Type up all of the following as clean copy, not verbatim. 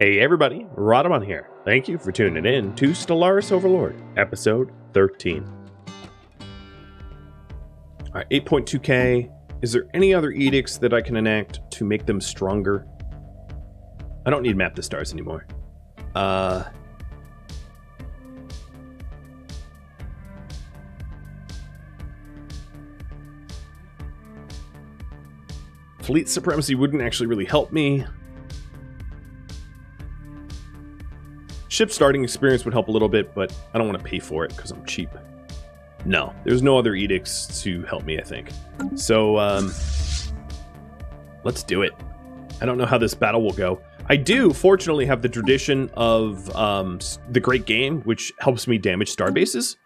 Hey everybody, Rhadamant here. Thank you for tuning in to Stellaris Overlord, episode 13. Alright, 8.2k. Is there any other edicts that I can enact to make them stronger? I don't need Map the Stars anymore. Fleet Supremacy wouldn't actually really help me. Ship starting experience would help a little bit, but I don't want to pay for it because I'm cheap. No, there's no other edicts to help me, I think. So, let's do it. I don't know how this battle will go. I do, fortunately, have the tradition of the Great Game, which helps me damage starbases.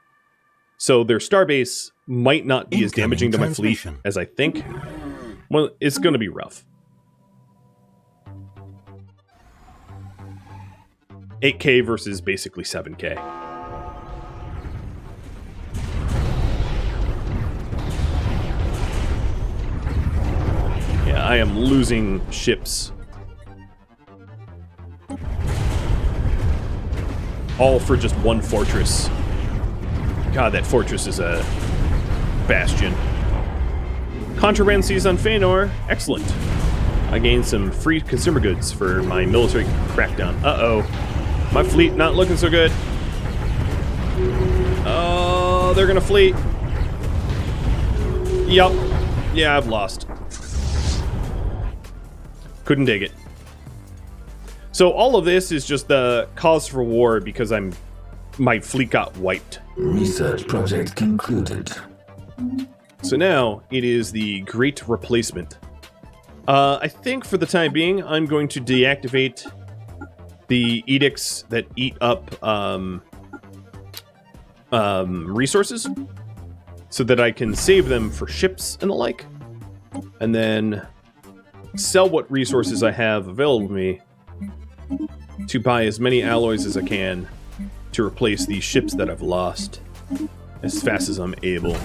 So their starbase might not be as damaging to my fleet as I think. Well, it's going to be rough. 8k versus basically 7k. Yeah, I am losing ships. All for just one fortress. God, that fortress is a bastion. Contraband seized on Feanor. Excellent. I gained some free consumer goods for my military crackdown. Uh-oh. My fleet not looking so good. Oh, they're gonna fleet. Yup. Yeah, I've lost. Couldn't dig it. So all of this is just the cause for war because my fleet got wiped. Research project concluded. So now it is the Great Replacement. I think for the time being, I'm going to deactivate the edicts that eat up resources so that I can save them for ships and the like, and then sell what resources I have available to me to buy as many alloys as I can to replace these ships that I've lost as fast as I'm able.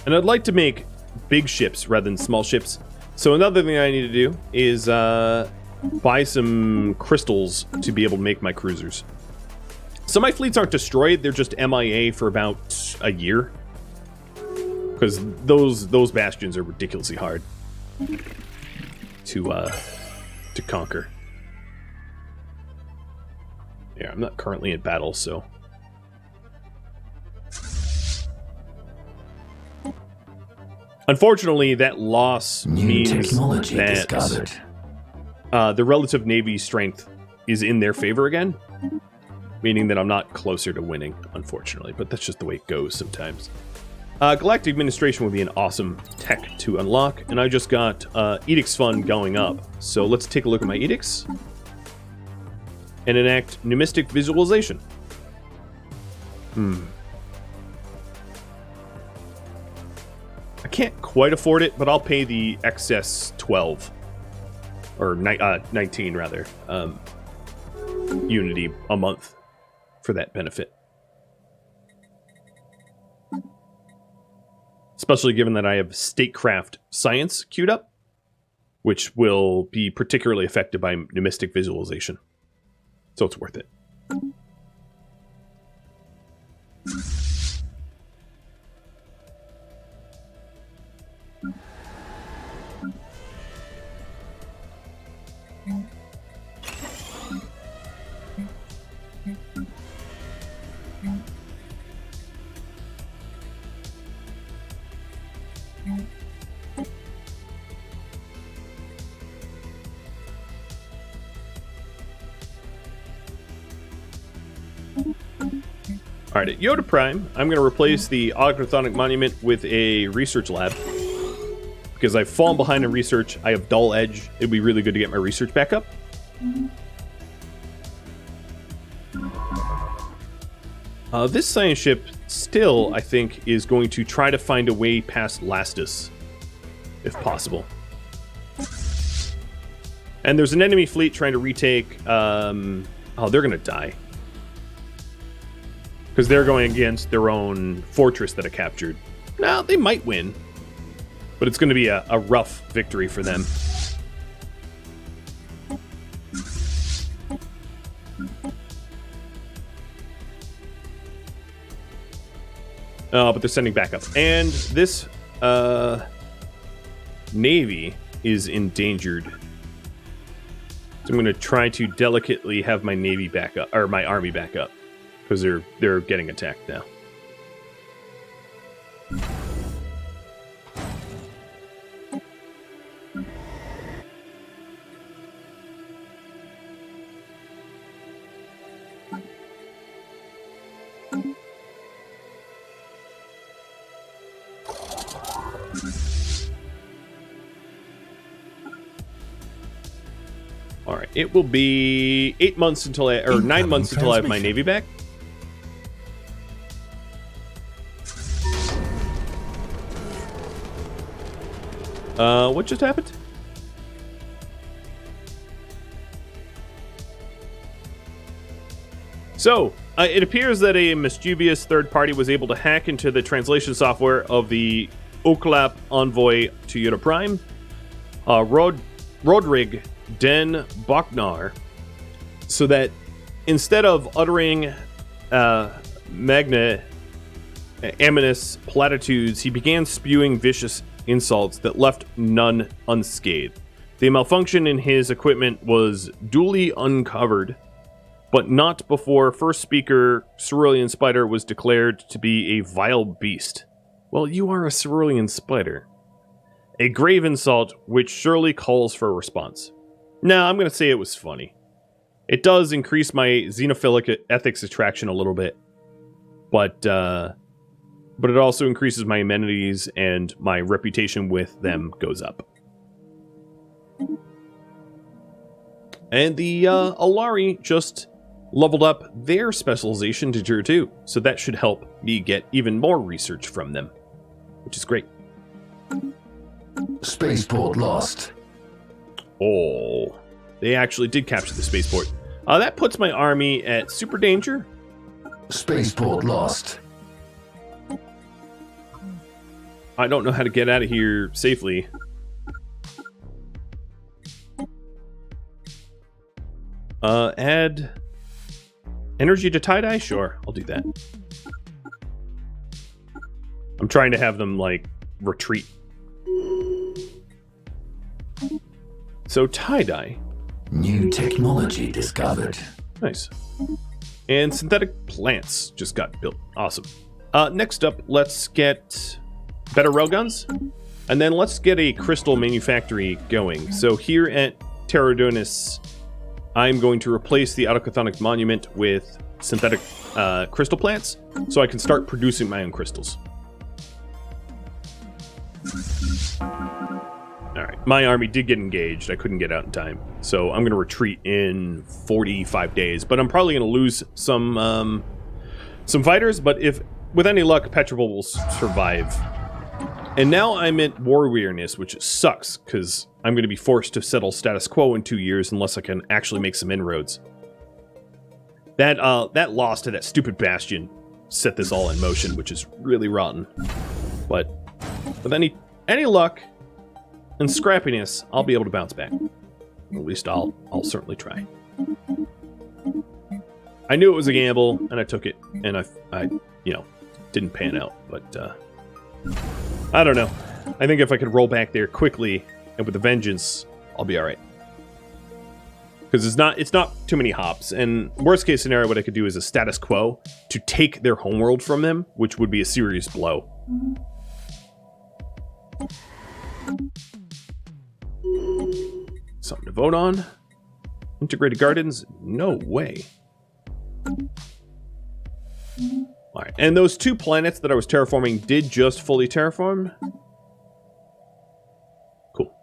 And I'd like to make big ships rather than small ships. So another thing I need to do is buy some crystals to be able to make my cruisers. So my fleets aren't destroyed, they're just MIA for about a year. Because those bastions are ridiculously hard to conquer. Yeah, I'm not currently in battle, so... Unfortunately, that loss means that the relative Navy strength is in their favor again, meaning that I'm not closer to winning, unfortunately, but that's just the way it goes sometimes. Galactic Administration would be an awesome tech to unlock, and I just got Edicts Fund going up. So let's take a look at my Edicts and enact Numistic Visualization. I can't quite afford it, but I'll pay the excess 12 or 19 rather unity a month for that benefit. Especially given that I have Statecraft Science queued up, which will be particularly affected by Numistic Visualization. So it's worth it. Alright, at Yoda Prime, I'm going to replace the Autochthonic Monument with a research lab. Because I've fallen behind in research, I have dull edge, it'd be really good to get my research back up. This science ship still, I think, is going to try to find a way past Lastus, if possible. And there's an enemy fleet trying to retake... oh, they're going to die. Because they're going against their own fortress that I captured. Now, they might win. But it's going to be a rough victory for them. But they're sending backup. And this Navy is endangered. So I'm going to try to delicately have my Navy back up, or my Army back up, because they're getting attacked now. All right, it will be 8 months until I, or 9 months until I have my Navy back. What just happened? So, it appears that a mischievous third party was able to hack into the translation software of the Oklap envoy to Yoda Prime, Rodrig Den Boknar, so that instead of uttering ominous platitudes, he began spewing vicious insults that left none unscathed. The malfunction in his equipment was duly uncovered, but not before first speaker Cerulean Spider was declared to be a vile beast. Well, you are a Cerulean Spider. A grave insult which surely calls for a response. No, I'm going to say it was funny. It does increase my xenophilic ethics attraction a little bit, but it also increases my amenities and my reputation with them goes up. And the Alari just leveled up their specialization to Tier 2, so that should help me get even more research from them, which is great. Spaceport lost. Oh, they actually did capture the spaceport. That puts my army at super danger. Spaceport lost. I don't know how to get out of here safely. Add energy to tie-dye? Sure, I'll do that. I'm trying to have them, like, retreat. So tie-dye. New technology discovered. Nice. And synthetic plants just got built. Awesome. Next up, let's get better railguns. And then let's get a crystal manufactory going. So here at Terradonis, I'm going to replace the Autochthonic Monument with synthetic crystal plants so I can start producing my own crystals. Alright, my army did get engaged. I couldn't get out in time. So I'm going to retreat in 45 days. But I'm probably going to lose some fighters. But if with any luck, Petrobel will survive. And now I'm at war weariness, which sucks, because I'm going to be forced to settle status quo in 2 years unless I can actually make some inroads. That loss to that stupid bastion set this all in motion, which is really rotten. But with any luck and scrappiness, I'll be able to bounce back. At least I'll certainly try. I knew it was a gamble, and I took it, and I didn't pan out, but I don't know. I think if I could roll back there quickly and with a vengeance, I'll be all right. Because it's not too many hops, and worst case scenario, what I could do is a status quo to take their homeworld from them, which would be a serious blow. Something to vote on. Integrated gardens? No way. Alright, and those 2 planets that I was terraforming did just fully terraform. Cool.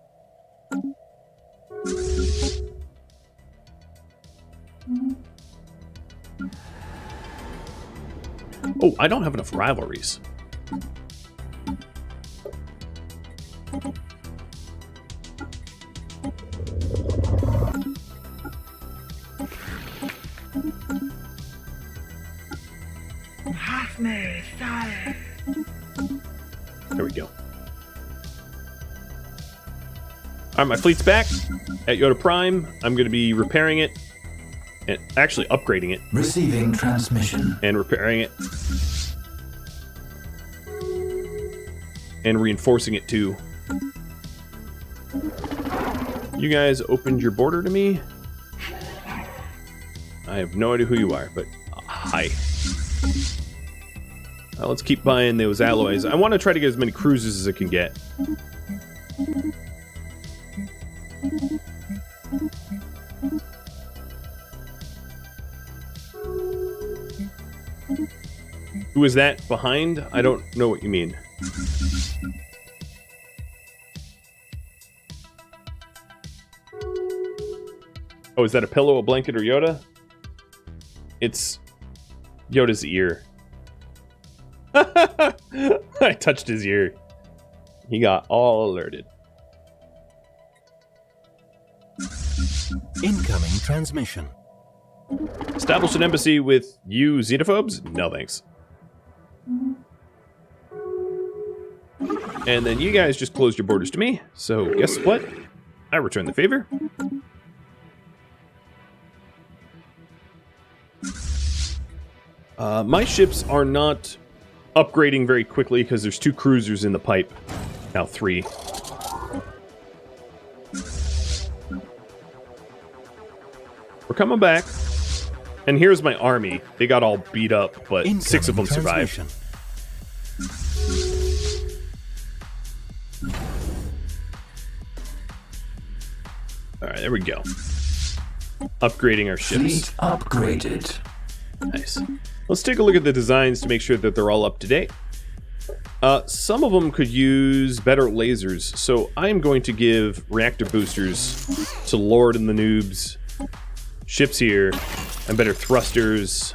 Oh, I don't have enough rivalries. There we go. Alright, my fleet's back at Yoda Prime. I'm going to be repairing it. And actually upgrading it. Receiving transmission. And repairing it. and reinforcing it too. You guys opened your border to me. I have no idea who you are, but hi. Let's keep buying those alloys. I want to try to get as many cruisers as I can get. Who is that behind? I don't know what you mean. Oh, is that a pillow, a blanket, or Yoda? It's Yoda's ear. I touched his ear. He got all alerted. Incoming transmission. Establish an embassy with you xenophobes? No thanks. And then you guys just closed your borders to me, so guess what? I return the favor. My ships are not upgrading very quickly because there's 2 cruisers in the pipe. Now 3. We're coming back. And here's my army. They got all beat up, but incoming 6 of them survived. Alright, there we go. Upgrading our ships. Fleet upgraded. Nice. Let's take a look at the designs to make sure that they're all up to date. Some of them could use better lasers, so I'm going to give reactor boosters to Lord and the noobs. Ships here, and better thrusters.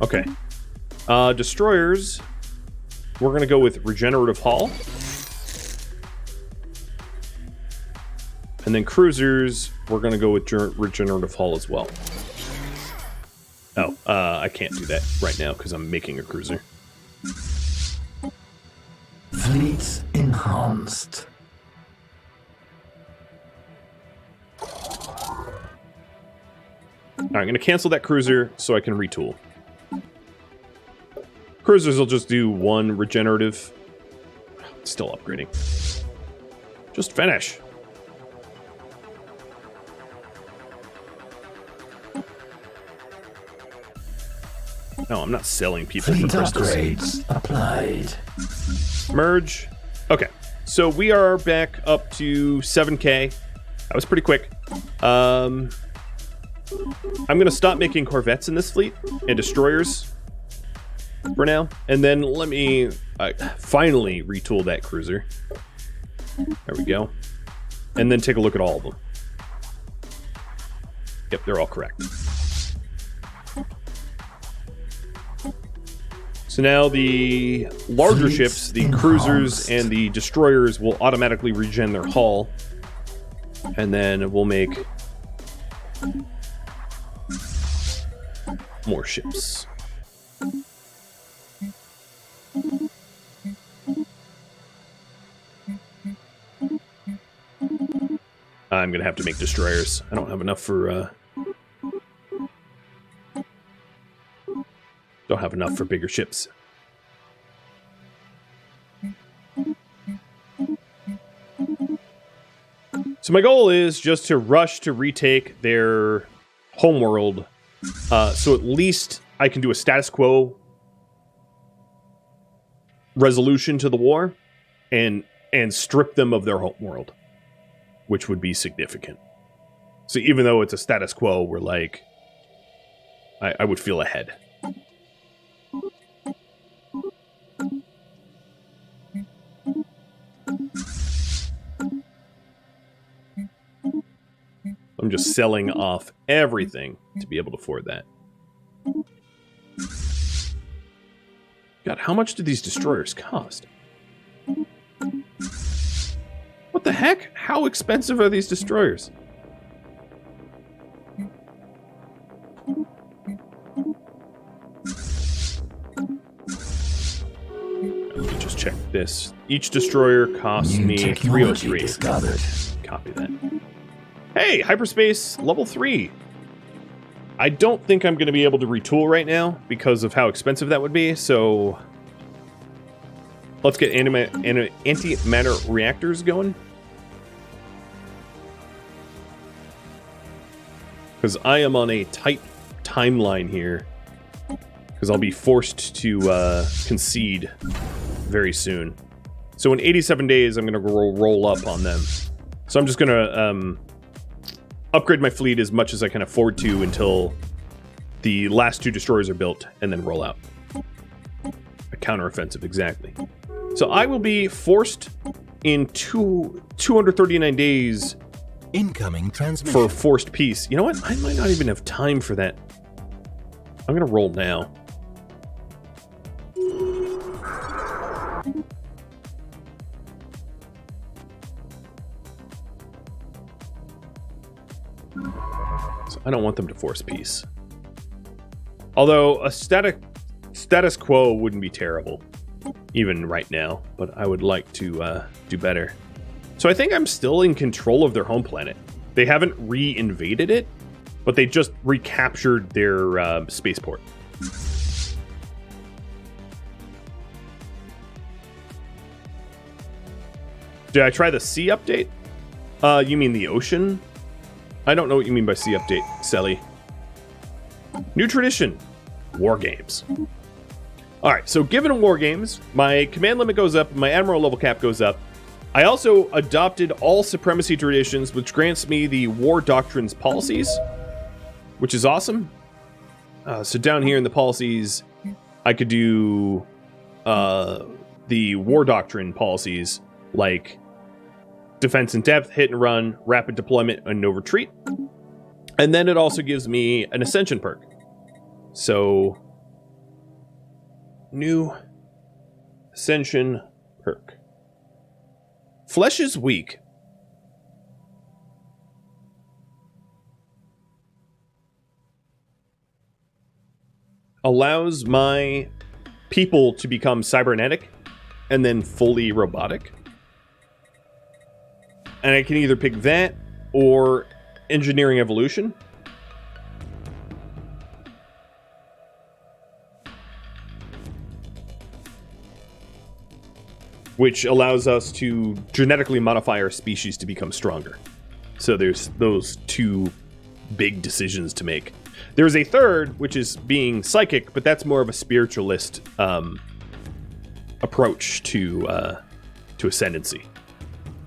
Okay. Destroyers, we're going to go with regenerative hull. And then cruisers, we're going to go with regenerative hull as well. Oh, I can't do that right now because I'm making a cruiser. Fleets enhanced. Alright, I'm going to cancel that cruiser so I can retool. Cruisers will just do 1 regenerative. Still upgrading. Just finish. No, I'm not selling people Fleet for crystals. upgrades applied. Merge. Okay, so we are back up to 7K. That was pretty quick. I'm going to stop making corvettes in this fleet and destroyers for now. And then let me finally retool that cruiser. There we go. And then take a look at all of them. Yep, they're all correct. So now the larger ships, the cruisers and the destroyers, will automatically regen their hull. And then we'll make more ships. I'm gonna have to make destroyers. I don't have enough for bigger ships. So my goal is just to rush to retake their homeworld, so at least I can do a status quo resolution to the war and strip them of their homeworld, which would be significant. So even though it's a status quo, we're like, I would feel ahead. I'm just selling off everything to be able to afford that. God, how much do these destroyers cost? What the heck? How expensive are these destroyers? Let me just check this. Each destroyer costs me 303. Discovered. Copy that. Hey, hyperspace level 3. I don't think I'm going to be able to retool right now because of how expensive that would be, so let's get antimatter reactors going. Because I am on a tight timeline here, because I'll be forced to concede very soon. So in 87 days, I'm going to roll up on them. So I'm just going to upgrade my fleet as much as I can afford to until the last 2 destroyers are built, and then roll out. A counteroffensive, exactly. So I will be forced in 239 days incoming transmission for forced peace. You know what? I might not even have time for that. I'm going to roll now. So I don't want them to force peace. Although a status quo wouldn't be terrible, even right now, but I would like to do better. So I think I'm still in control of their home planet. They haven't re-invaded it, but they just recaptured their spaceport. Did I try the sea update? You mean the ocean? I don't know what you mean by sea update, Sally. New tradition, war games. All right, so given war games, my command limit goes up, my admiral level cap goes up. I also adopted all supremacy traditions, which grants me the war doctrines policies, which is awesome. So down here in the policies, I could do the war doctrine policies like defense in depth, hit and run, rapid deployment, and no retreat. And then it also gives me an ascension perk. So, new ascension perk. Flesh is weak. Allows my people to become cybernetic and then fully robotic. And I can either pick that or engineering evolution. Which allows us to genetically modify our species to become stronger. So there's those 2 big decisions to make. There's a third, which is being psychic, but that's more of a spiritualist approach to ascendancy.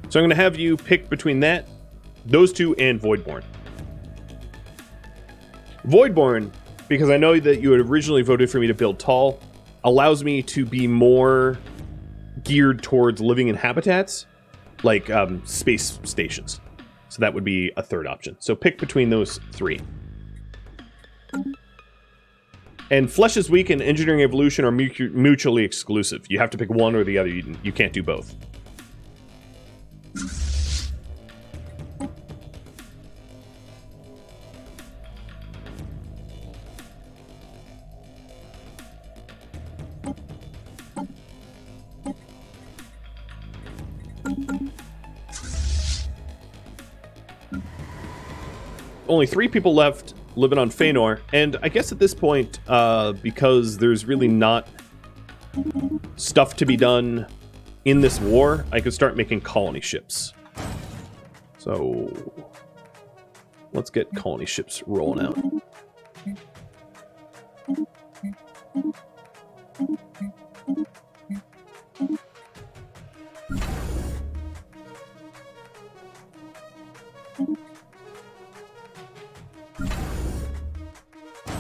So I'm going to have you pick between those 2, and Voidborne. Voidborne, because I know that you had originally voted for me to build tall, allows me to be more geared towards living in habitats, like space stations. So that would be a third option. So pick between those 3. And Flesh is Weak and Engineering Evolution are mutually exclusive. You have to pick one or the other. You can't do both. Only 3 people left living on Feanor, and I guess at this point, because there's really not stuff to be done in this war, I could start making colony ships. So let's get colony ships rolling out.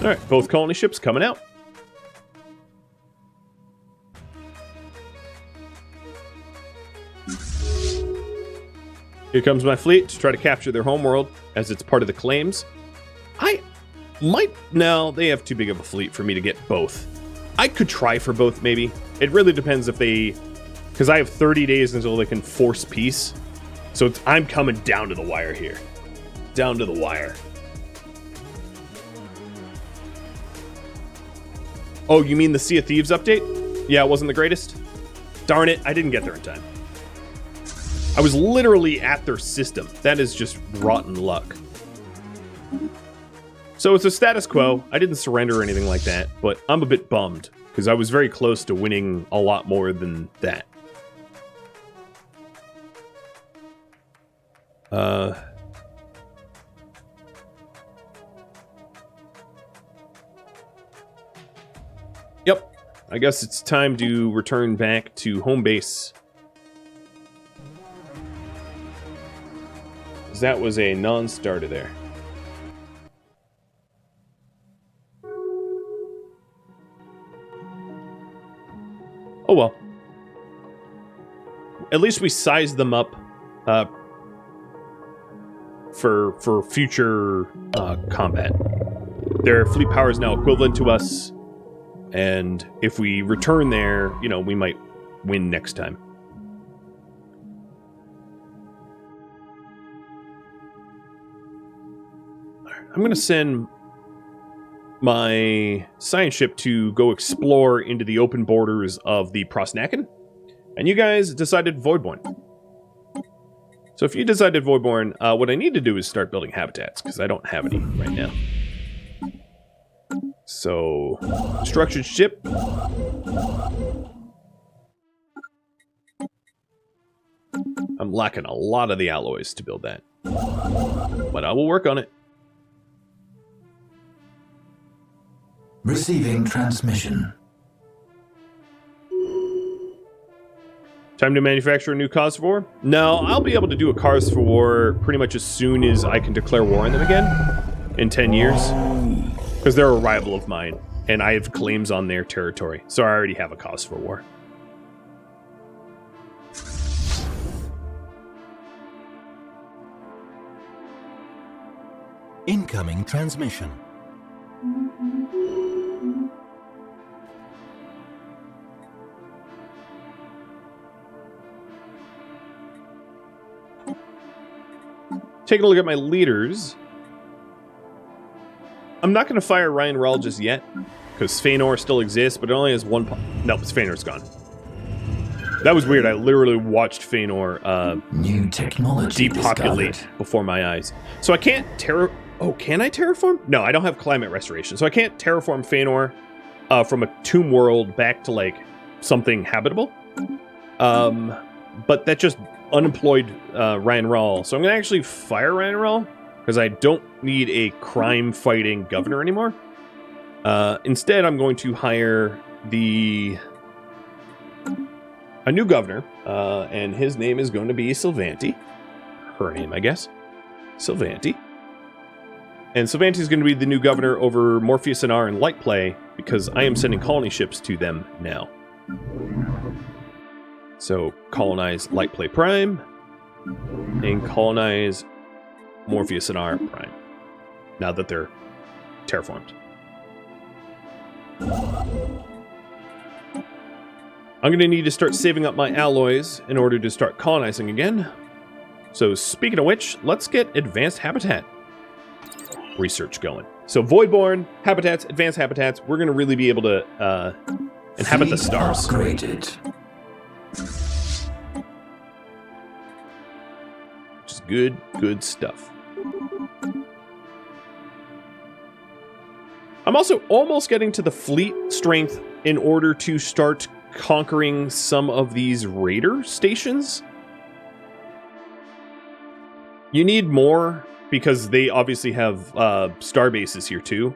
All right, both colony ships coming out. Here comes my fleet to try to capture their homeworld as it's part of the claims. I might... No, they have too big of a fleet for me to get both. I could try for both, maybe. It really depends if they... Because I have 30 days until they can force peace. So I'm coming down to the wire here. Down to the wire. Oh, you mean the Sea of Thieves update? Yeah, it wasn't the greatest? Darn it, I didn't get there in time. I was literally at their system. That is just rotten luck. So it's a status quo. I didn't surrender or anything like that, but I'm a bit bummed because I was very close to winning a lot more than that. Yep. I guess it's time to return back to home base. That was a non-starter there. Oh well. At least we sized them up for future combat. Their fleet power is now equivalent to us, and if we return there, you know, we might win next time. I'm going to send my science ship to go explore into the open borders of the Prosnakan. And you guys decided Voidborne. So if you decided Voidborne, what I need to do is start building habitats, because I don't have any right now. So, structured ship. I'm lacking a lot of the alloys to build that. But I will work on it. Receiving transmission. Time to manufacture a new cause for war? No, I'll be able to do a cause for war pretty much as soon as I can declare war on them again. In 10 years. Because they're a rival of mine. And I have claims on their territory. So I already have a cause for war. Incoming transmission. Taking a look at my leaders. I'm not going to fire Ryan Rawl just yet, because Feanor still exists, but it only has one... No, Feanor's gone. That was weird. I literally watched Feanor New technology depopulate discovered. before my eyes. So I can't Oh, can I terraform? No, I don't have climate restoration, so I can't terraform Feanor from a tomb world back to, like, something habitable. But that just unemployed Ryan Rawl. So I'm going to actually fire Ryan Rawl, because I don't need a crime-fighting governor anymore. Instead, I'm going to hire a new governor, and his name is going to be Sylvanti. Her name, I guess. Sylvanti. And Sylvanti is going to be the new governor over Morpheus and R and Lightplay, because I am sending colony ships to them now. So, colonize Lightplay Prime, and colonize Morpheus and R Prime, now that they're terraformed. I'm going to need to start saving up my alloys in order to start colonizing again. So, speaking of which, let's get advanced habitat research going. So, Voidborne, habitats, advanced habitats, we're going to really be able to inhabit the stars. Upgraded. Which is good, good stuff. I'm also almost getting to the fleet strength in order to start conquering some of these raider stations. You need more because they obviously have star bases here too.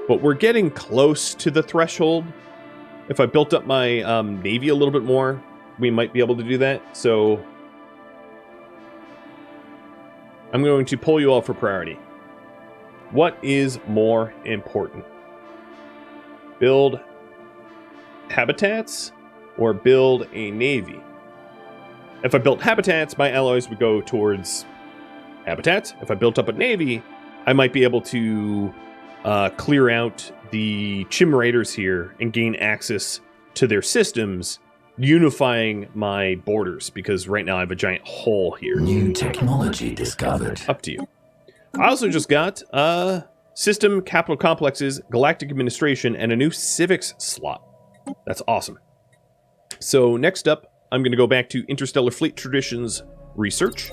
But we're getting close to the threshold. If I built up my navy a little bit more, we might be able to do that. So I'm going to poll you all for priority. What is more important? Build habitats or build a navy? If I built habitats, my alloys would go towards habitats. If I built up a navy, I might be able to clear out the Chim Raiders here and gain access to their systems, unifying my borders, because right now I have a giant hole here. New technology discovered. Up to you. I also just got System Capital Complexes, Galactic Administration, and a new Civics slot. That's awesome. So next up, I'm going to go back to Interstellar Fleet Traditions Research,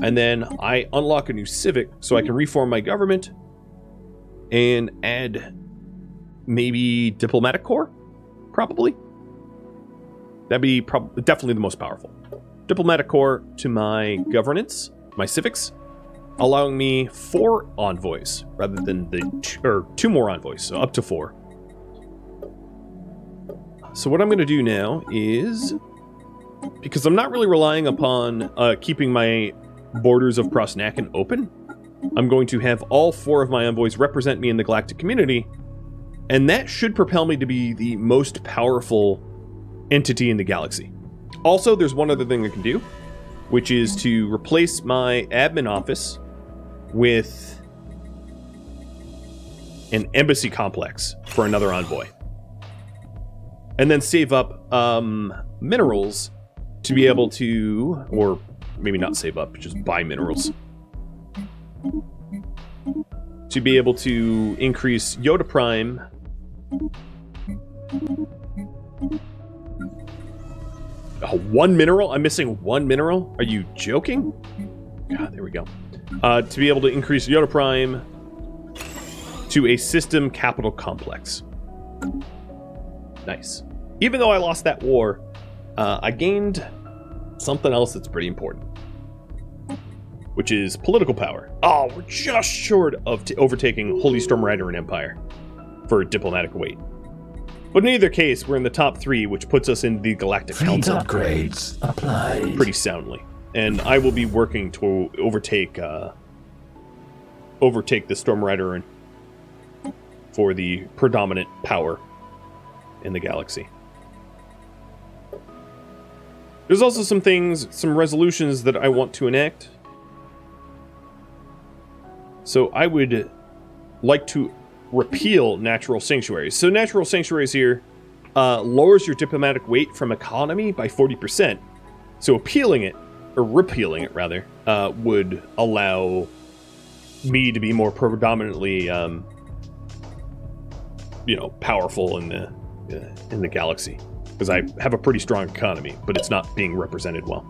and then I unlock a new Civic so I can reform my government, and add maybe Diplomatic Corps, probably. That'd be definitely the most powerful. Diplomatic Corps to my governance, my civics, allowing me 4 envoys rather than the 2 more envoys, so up to 4. So what I'm going to do now is, because I'm not really relying upon keeping my borders of Prosnaken open, I'm going to have all 4 of my envoys represent me in the galactic community, and that should propel me to be the most powerful entity in the galaxy. Also, there's one other thing I can do, which is to replace my admin office with an embassy complex for another envoy. And then save up minerals to be able to, or maybe not save up, just buy minerals. To be able to increase Yoda Prime one mineral? I'm missing 1 mineral? Are you joking? God, there we go. To be able to increase Yoda Prime to a system capital complex. Nice. Even though I lost that war, I gained something else that's pretty important, which is political power. Oh, we're just short of overtaking Holy Storm Rider and Empire for diplomatic weight. But in either case, we're in the top 3, which puts us in the Galactic Council. Upgrades applied. Pretty soundly. And I will be working to overtake the Storm Rider for the predominant power in the galaxy. There's also some resolutions that I want to enact. So I would like to repeal natural sanctuaries. So natural sanctuaries here lowers your diplomatic weight from economy by 40%. So repealing it would allow me to be more predominantly, powerful in the galaxy, because I have a pretty strong economy, but it's not being represented well.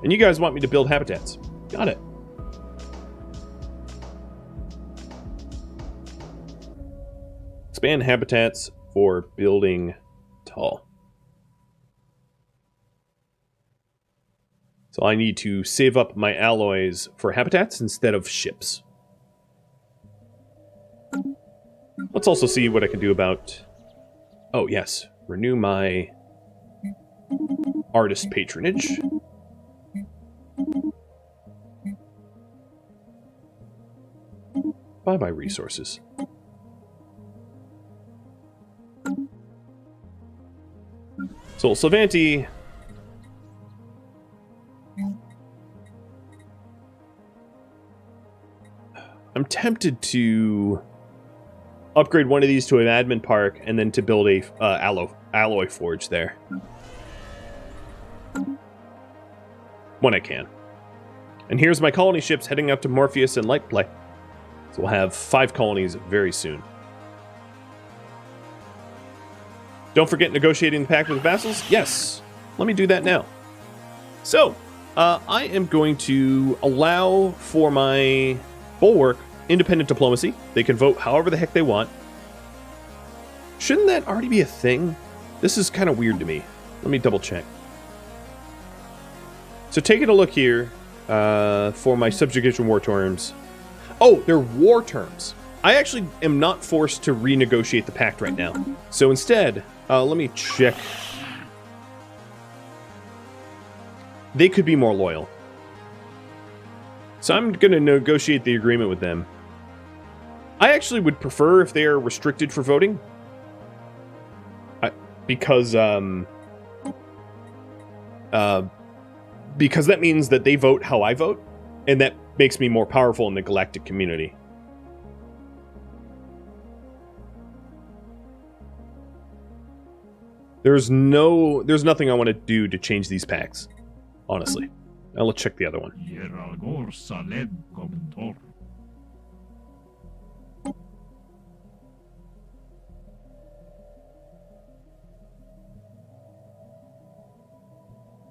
And you guys want me to build habitats? Got it. Expand habitats for building tall. So I need to save up my alloys for habitats instead of ships. Let's also see what I can do about... Oh, yes. Renew my artist patronage. Buy my resources. So, Savanti... I'm tempted to upgrade one of these to an admin park and then to build a alloy forge there. When I can. And here's my colony ships heading out to Morpheus and Lightplay. So we'll have 5 colonies very soon. Don't forget negotiating the pact with vassals. Yes, let me do that now. So, I am going to allow for my bulwark independent diplomacy. They can vote however the heck they want. Shouldn't that already be a thing? This is kind of weird to me. Let me double check. So taking a look here for my subjugation war terms. Oh, they're war terms. I actually am not forced to renegotiate the pact right now. So instead, let me check. They could be more loyal. So I'm going to negotiate the agreement with them. I actually would prefer if they are restricted for voting. Because that means that they vote how I vote, and that makes me more powerful in the galactic community. There's nothing I want to do to change these packs, honestly. Now let's check the other one.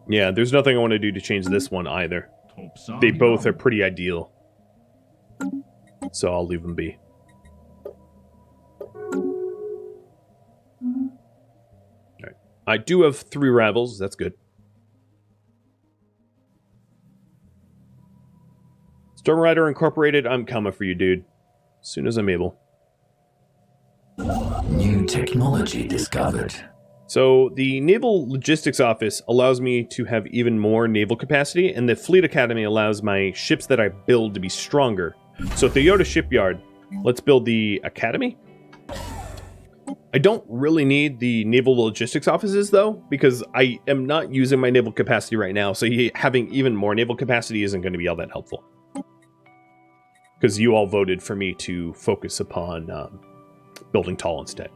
Yeah, there's nothing I want to do to change this one either. They both are pretty ideal. So I'll leave them be. I do have 3 rivals. That's good. Storm Rider Incorporated, I'm coming for you, dude. As soon as I'm able. New technology discovered. So the Naval Logistics Office allows me to have even more naval capacity, and the Fleet Academy allows my ships that I build to be stronger. So at the Yoda shipyard, let's build the Academy. I don't really need the Naval Logistics Offices, though, because I am not using my naval capacity right now, so having even more naval capacity isn't going to be all that helpful. Because you all voted for me to focus upon building tall instead.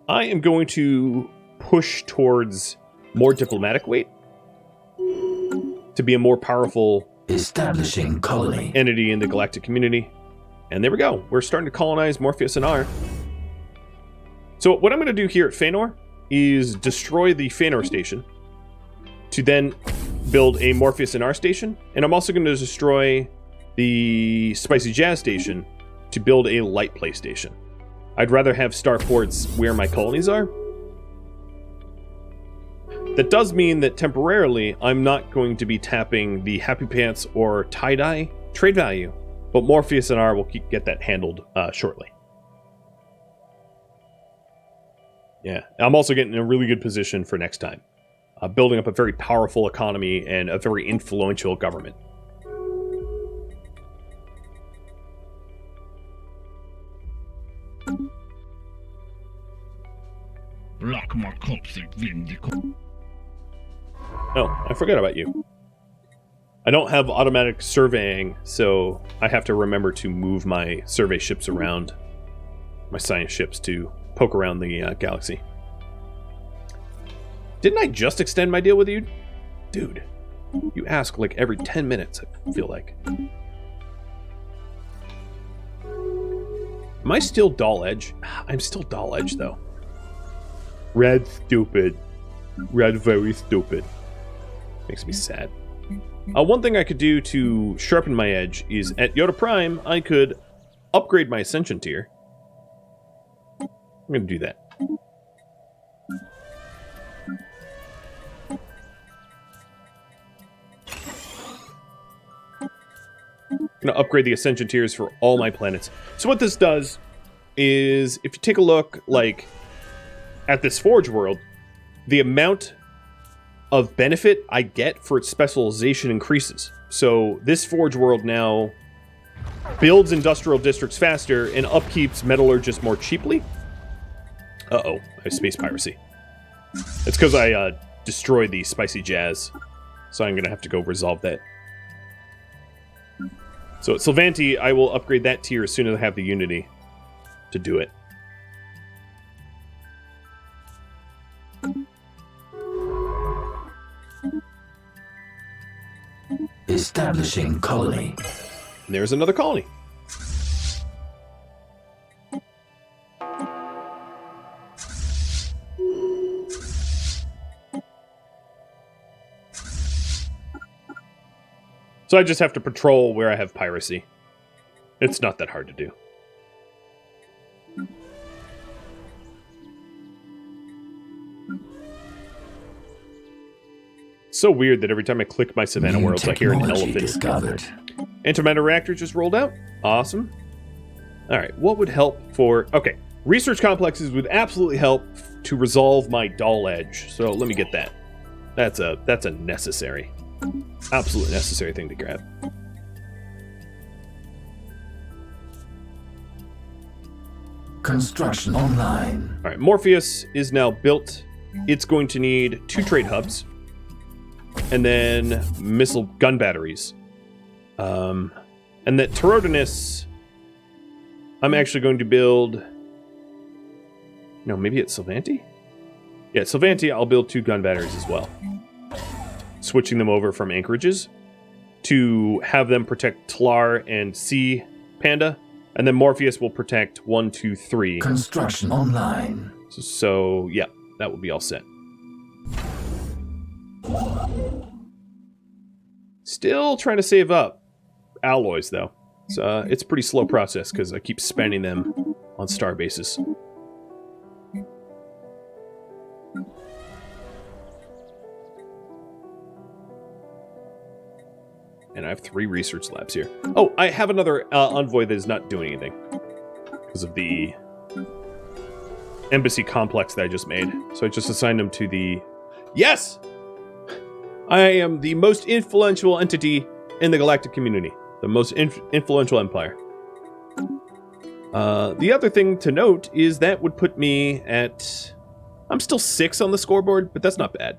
I am going to push towards more diplomatic weight to be a more powerful establishing colony entity in the galactic community. And there we go. We're starting to colonize Morpheus and R. So what I'm going to do here at Feanor is destroy the Feanor station to then build a Morpheus and R station. And I'm also going to destroy the Spicy Jazz station to build a light play station. I'd rather have starports where my colonies are. That does mean that temporarily I'm not going to be tapping the Happy Pants or Tie-Dye trade value, but Morpheus and R will get that handled shortly. Yeah, I'm also getting in a really good position for next time. Building up a very powerful economy and a very influential government. Oh, I forgot about you. I don't have automatic surveying, so I have to remember to move my survey ships around, my science ships, to poke around the galaxy. Didn't I just extend my deal with you? Dude, you ask like every 10 minutes, I feel like. Am I still Doll Edge? I'm still Doll Edge, though. Red stupid. Red very stupid. Makes me sad. One thing I could do to sharpen my edge is at Yoda Prime, I could upgrade my Ascension tier. I'm going to do that. I'm going to upgrade the Ascension tiers for all my planets. So what this does is, if you take a look, like, at this Forge world, the amount of benefit I get for its specialization increases. So this Forge world now builds industrial districts faster and upkeeps metallurgists more cheaply. Uh-oh, I have space piracy. It's because I destroyed the Spicy Jazz, so I'm going to have to go resolve that. So at Sylvanti, I will upgrade that tier as soon as I have the Unity to do it. Establishing colony. And there's another colony. So I just have to patrol where I have piracy. It's not that hard to do. So weird that every time I click my Savannah Worlds, I hear an elephant. Discovered. Antimatter reactor just rolled out. Awesome. All right, what would help for... Okay, research complexes would absolutely help to resolve my Doll Edge. So let me get that. That's a necessary, absolute necessary thing to grab. Construction online. All right, Morpheus is now built. It's going to need 2 trade hubs. And then missile gun batteries. And that Torodanus, I'm actually going to build... No, maybe it's Sylvanti? Yeah, at Sylvanti, I'll build 2 gun batteries as well. Switching them over from anchorages to have them protect Tlar and Sea Panda. And then Morpheus will protect 1, 2, 3. Construction online. So yeah, that will be all set. Still trying to save up alloys, though. So it's a pretty slow process because I keep spending them on star bases. And I have 3 research labs here. Oh, I have another envoy that is not doing anything because of the embassy complex that I just made. So I just assigned him to the... Yes! I am the most influential entity in the galactic community. The most influential empire. The other thing to note is that would put me at... I'm still 6 on the scoreboard, but that's not bad.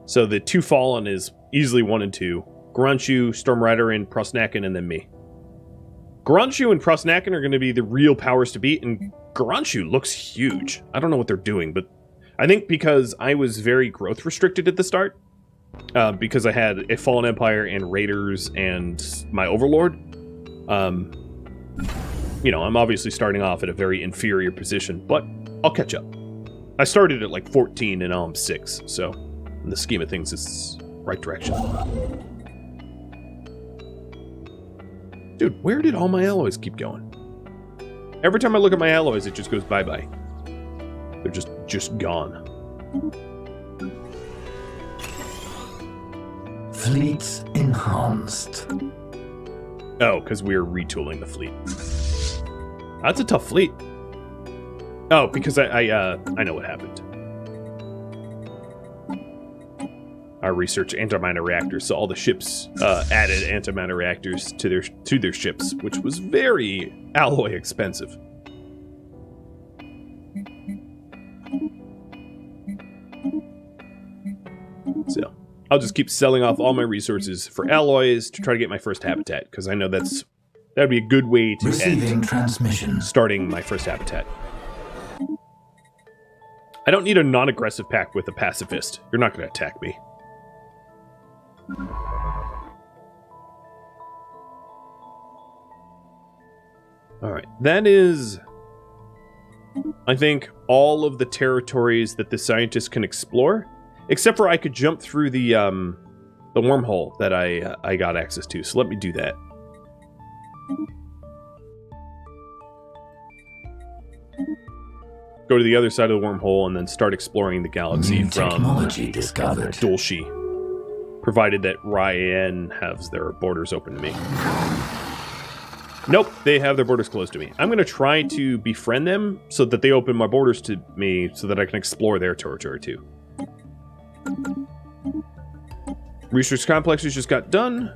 So the 2 Fallen is easily 1 and 2. Garanshu, Stormrider, Prosnaken, and then me. Garanshu and Prosnaken are going to be the real powers to beat, and Garanshu looks huge. I don't know what they're doing, but I think because I was very growth restricted at the start, because I had a Fallen Empire and Raiders and my Overlord, you know, I'm obviously starting off at a very inferior position, but I'll catch up. I started at like 14 and now I'm 6, so in the scheme of things, it's right direction. Dude, where did all my alloys keep going? Every time I look at my alloys, it just goes bye-bye. They're just gone. Fleets enhanced. Oh, because we're retooling the fleet. That's a tough fleet. Oh, because I know what happened. Our research antimatter reactors, so all the ships added antimatter reactors to their ships, which was very alloy expensive. So I'll just keep selling off all my resources for alloys to try to get my first habitat, because I know that'd be a good way to end starting my first habitat. I don't need a non-aggressive pact with a pacifist. You're not going to attack me. Alright, that is, I think, all of the territories that the scientists can explore, except for I could jump through the wormhole that I got access to, so let me do that. Go to the other side of the wormhole and then start exploring the galaxy from technology discovered. Dolshi, provided that Ryan has their borders open to me. Nope, they have their borders closed to me. I'm going to try to befriend them so that they open my borders to me so that I can explore their territory too. Research complexes just got done.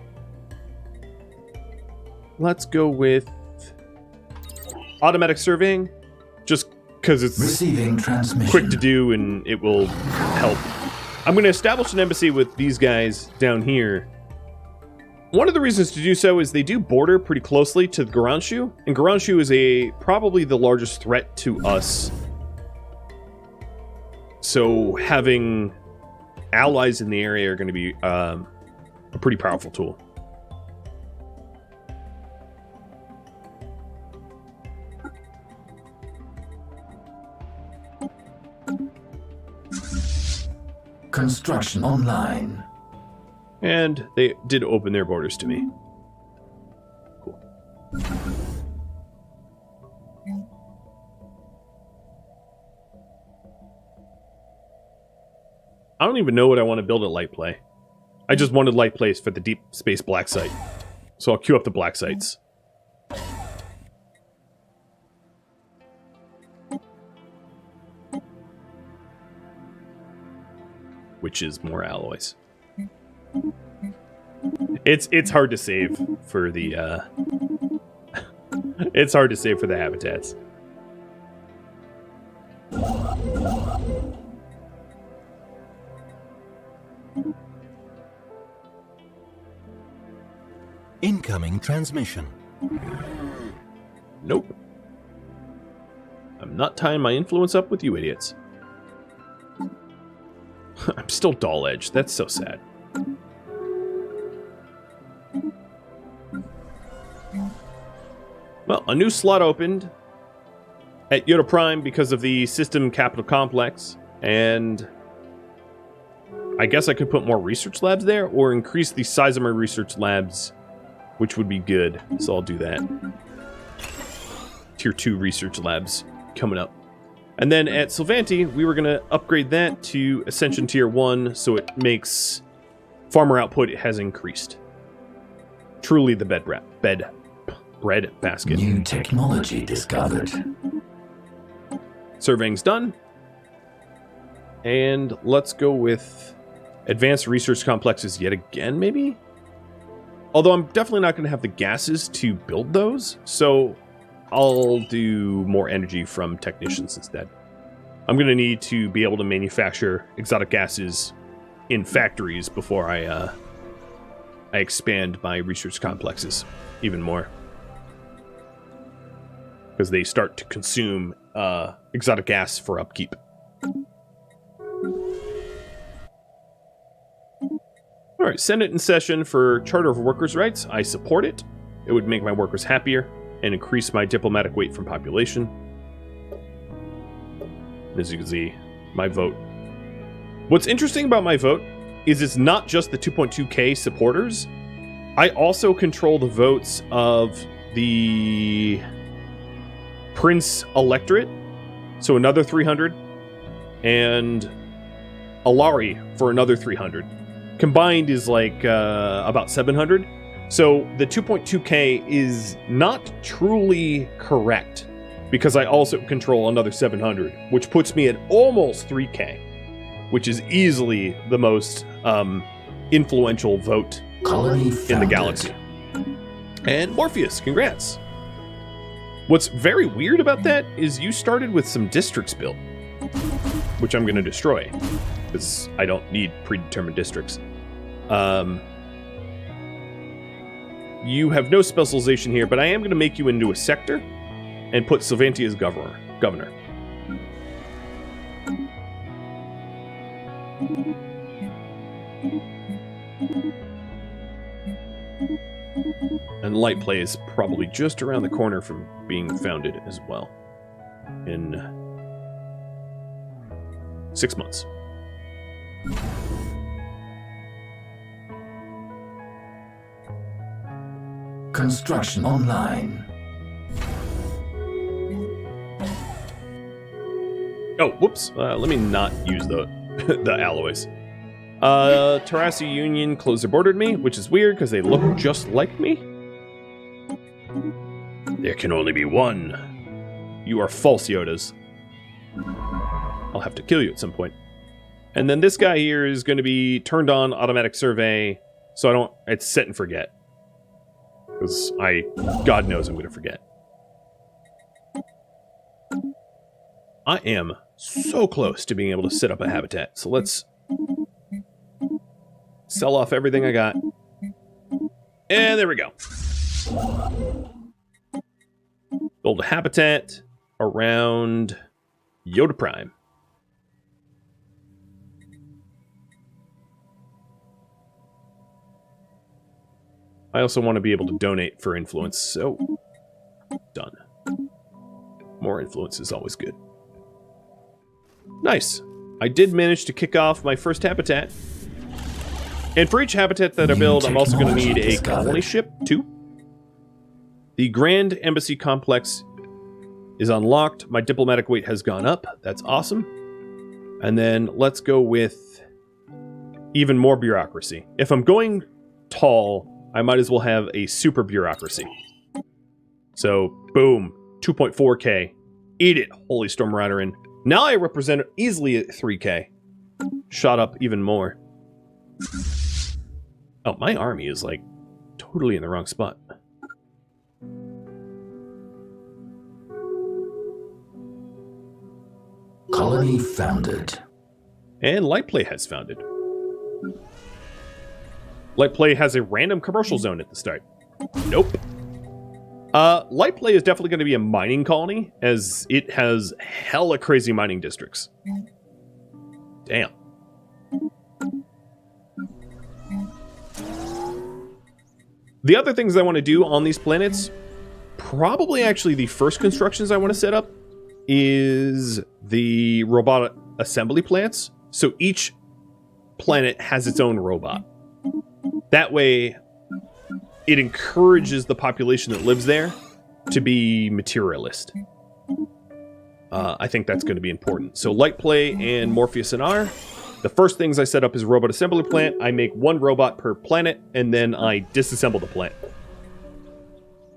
Let's go with automatic surveying, just because it's quick to do and it will help. I'm going to establish an embassy with these guys down here. One of the reasons to do so is they do border pretty closely to Garanshu, and Garanshu is probably the largest threat to us. So having allies in the area are going to be a pretty powerful tool. Construction online. And they did open their borders to me. Cool. I don't even know what I want to build at light play. I just wanted light plays for the deep space black site. So I'll queue up the black sites. Which is more alloys. It's hard to save for the it's hard to save for the habitats. Incoming transmission. Nope. I'm not tying my influence up with you idiots. I'm still dull edge. That's so sad. Well, a new slot opened at Yoda Prime because of the system capital complex, and I guess I could put more research labs there or increase the size of my research labs, which would be good. So I'll do that. Tier 2 research labs coming up. And then at Sylvanti, we were going to upgrade that to Ascension Tier 1, so it makes farmer output has increased. Truly the bread basket. New technology discovered. Surveying's done. And let's go with advanced research complexes yet again, maybe? Although I'm definitely not going to have the gases to build those, so I'll do more energy from technicians instead. I'm going to need to be able to manufacture exotic gases in factories before I expand my research complexes even more. Because they start to consume exotic gas for upkeep. Alright, Senate in session for Charter of Workers' Rights. I support it. It would make my workers happier and increase my diplomatic weight from population. As you can see, my vote. What's interesting about my vote is it's not just the 2.2k supporters. I also control the votes of the Prince Electorate, so another 300, and Alari for another 300. Combined is like about 700. So the 2.2k is not truly correct because I also control another 700, which puts me at almost 3k, which is easily the most influential vote in the galaxy. And Morpheus, congrats. What's very weird about that is you started with some districts built, which I'm going to destroy because I don't need predetermined districts. You have no specialization here, but I am going to make you into a sector and put Sylvanti as governor. And Light Play is probably just around the corner from being founded as well. In 6 months. Construction online. Oh, whoops. Let me not use the the alloys. Tarasi Union closed their border to me, which is weird because they look just like me. There can only be one. You are false, Yodas. I'll have to kill you at some point. And then this guy here is going to be turned on automatic survey, so it's set and forget. Because God knows I'm going to forget. I am so close to being able to set up a habitat. So let's sell off everything I got. And there we go. Build a habitat around Yoda Prime. I also want to be able to donate for influence, so done. More influence is always good. Nice. I did manage to kick off my first habitat. And for each habitat that I build, I'm also going to need a colony ship, too. The Grand Embassy Complex is unlocked. My diplomatic weight has gone up. That's awesome. And then let's go with even more bureaucracy. If I'm going tall, I might as well have a super bureaucracy. So, boom, 2.4k. Eat it, Holy Storm Riderin. Now I represent it easily at 3k. Shot up even more. Oh, my army is like totally in the wrong spot. Colony founded. And Lightplay has founded. Lightplay has a random commercial zone at the start. Nope. Lightplay is definitely going to be a mining colony, as it has hella crazy mining districts. Damn. The other things I want to do on these planets, probably actually the first constructions I want to set up, is the robot assembly plants. So each planet has its own robot. That way, it encourages the population that lives there to be materialist. I think that's going to be important. So Light Play and Morpheus and R. The first things I set up is a robot assembly plant. I make one robot per planet, and then I disassemble the plant.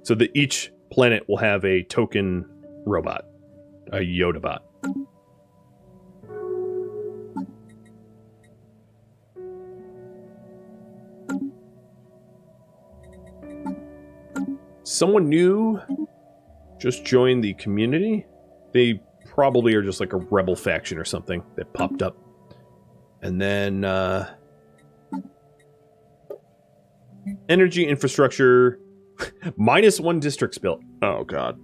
So that each planet will have a token robot, a Yoda bot. Someone new just joined the community. They probably are just like a rebel faction or something that popped up. And then energy infrastructure -1 districts built. Oh god.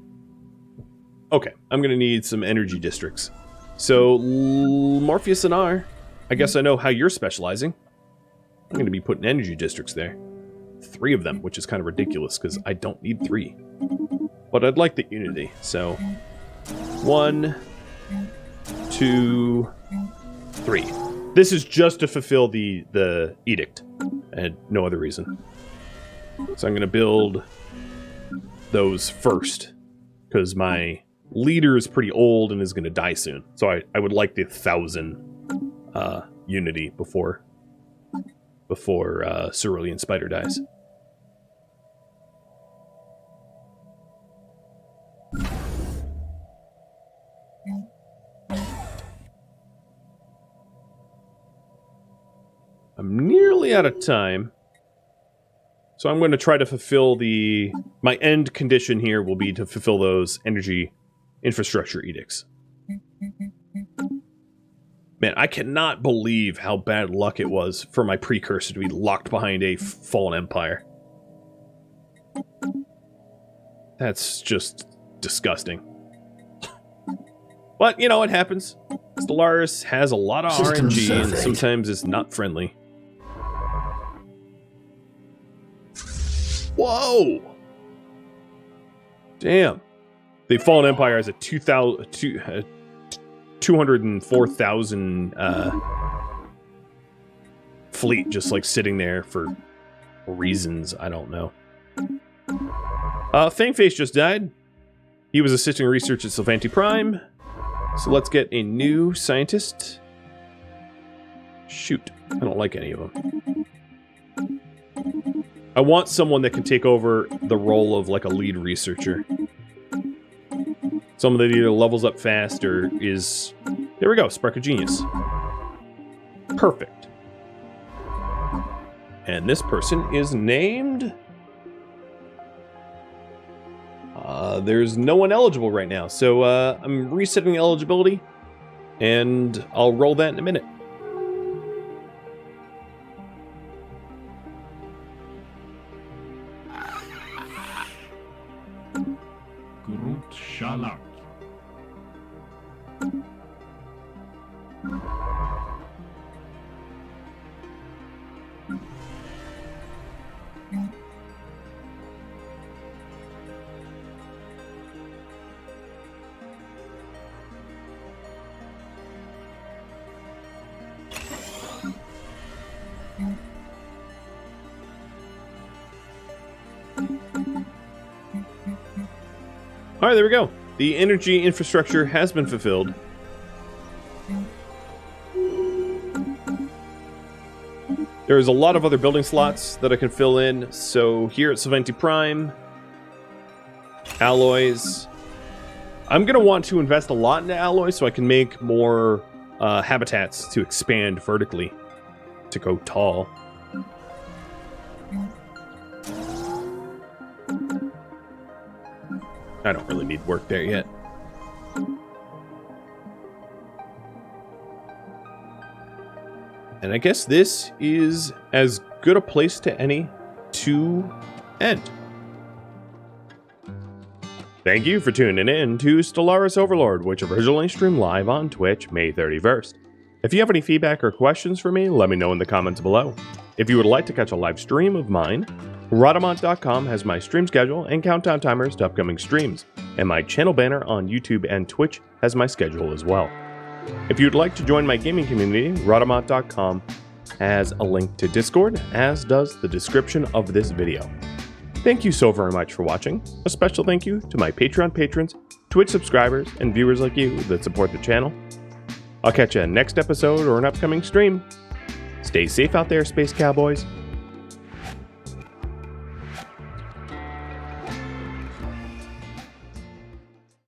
Okay, I'm gonna need some energy districts. So Morpheus and R, I guess I know how you're specializing. I'm gonna be putting energy districts there. 3 of them, which is kind of ridiculous because I don't need 3. But I'd like the unity. So 1, 2, 3. This is just to fulfill the edict and no other reason. So I'm going to build those first because my leader is pretty old and is going to die soon. So I would like the 1,000 unity before Cerulean Spider dies. I'm nearly out of time. So I'm going to try to fulfill my end condition here will be to fulfill those energy infrastructure edicts. Man, I cannot believe how bad luck it was for my precursor to be locked behind a fallen empire. That's just disgusting. But, you know, it happens. Stellaris has a lot of RNG, and sometimes it's not friendly. Whoa! Damn. The Fallen Empire has a 204,000 fleet just like sitting there for reasons I don't know. Fangface just died. He was assisting research at Sylvanti Prime. So let's get a new scientist. Shoot, I don't like any of them. I want someone that can take over the role of like a lead researcher. Someone that either levels up fast or is... There we go, Spark of Genius. Perfect. And this person is named... there's no one eligible right now, so I'm resetting eligibility, and I'll roll that in a minute. Grut Shalak. Alright, there we go. The energy infrastructure has been fulfilled. There's a lot of other building slots that I can fill in. So here at Sylvanti Prime, alloys. I'm going to want to invest a lot into alloys so I can make more habitats to expand vertically, to go tall. I don't really need work there yet. And I guess this is as good a place to any to end. Thank you for tuning in to Stellaris Overlord, which originally streamed live on Twitch May 31st. If you have any feedback or questions for me, let me know in the comments below. If you would like to catch a live stream of mine, Rhadamant.com has my stream schedule and countdown timers to upcoming streams, and my channel banner on YouTube and Twitch has my schedule as well. If you'd like to join my gaming community, Rhadamant.com has a link to Discord, as does the description of this video. Thank you so very much for watching. A special thank you to my Patreon patrons, Twitch subscribers, and viewers like you that support the channel. I'll catch you next episode or an upcoming stream. Stay safe out there, Space Cowboys.